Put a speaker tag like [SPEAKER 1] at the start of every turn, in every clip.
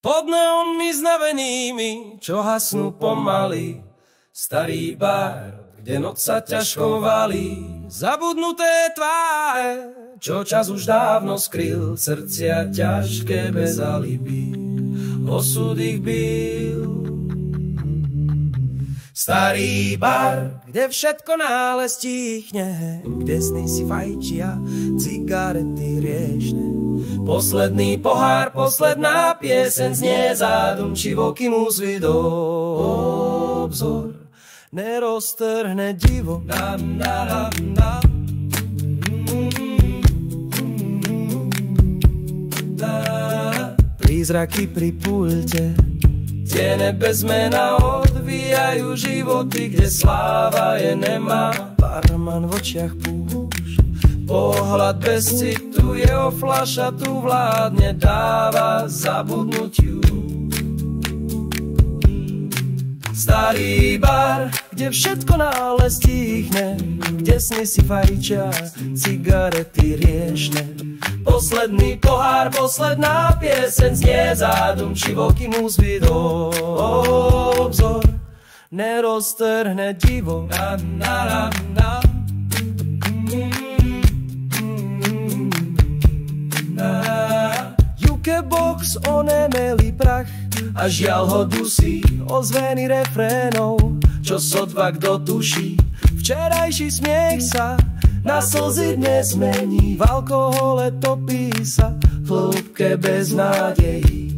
[SPEAKER 1] Pod neonmi znavenými, čo hasnú pomaly, starý bar, kde noc sa ťažko valí. Zabudnuté tváre, čo čas už dávno skryl, srdcia ťažké bez alibi, osud ich byl. Starý bar, kde všetko náhle stíchne, kde sny si fajčia, cigarety riešne. Posledný pohár, posledná pieseň znie zádumčivo, kým uzvidol obzor neroztrhne divo. Prízraky pri pulte, tiene bez mena odvíjajú životy, kde sláva je nemá. Barman v očiach púšť, pohľad bez citu, jeho fľaša tu vládne, dáva zabudnutiu. Starý bar, kde všetko náhle stíchne, kde sny si fajčia, cigarety riešne. Posledný pohár, posledná pieseň znie zádumčivo, kým uzvidol obzor neroztrhne divo. Jukebox onemelý prach a žiaľ ho dusí ozveny refrénov, čo sotva kto tuší. Včerajší smiech sa na slzy dnes mení, v alkohole topí sa v hĺbke beznádejí.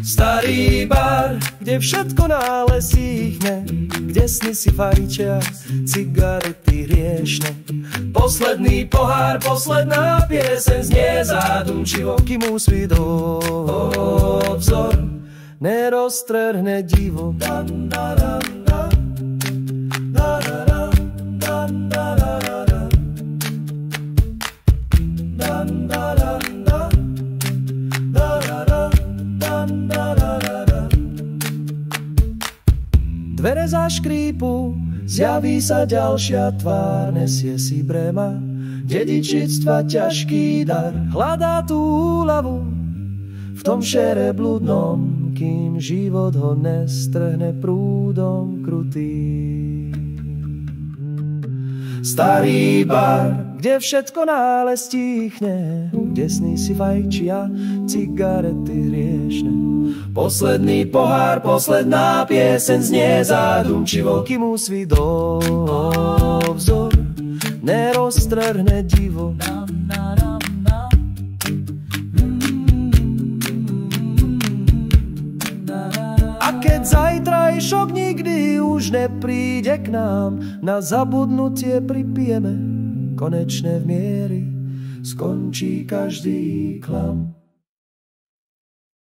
[SPEAKER 1] Starý bar, kde všetko náhle síchne, kde sny si fajčia, cigarety riešne. Posledný pohár, posledná pieseň znie zádumčivo, kým usvidol obzor neroztrhne divo. Dvere zaškrípu, zjaví sa ďalšia tvár, nesie si brema dedičstva ťažký dar. Hľadá tú úľavu v tom šere blúdnom, kým život ho nestrhne prúdom krutý. Starý bar, kde všetko náhle stíchne, kde sny si fajčia, cigarety riešne. Posledný pohár, posledná pieseň znie zádumčivo, kým usvidol obzor neroztrhne divo. A keď zajtrajšok nikdy už nepríde k nám, na zabudnutie pripijeme konečné v miery, skončí každý klam.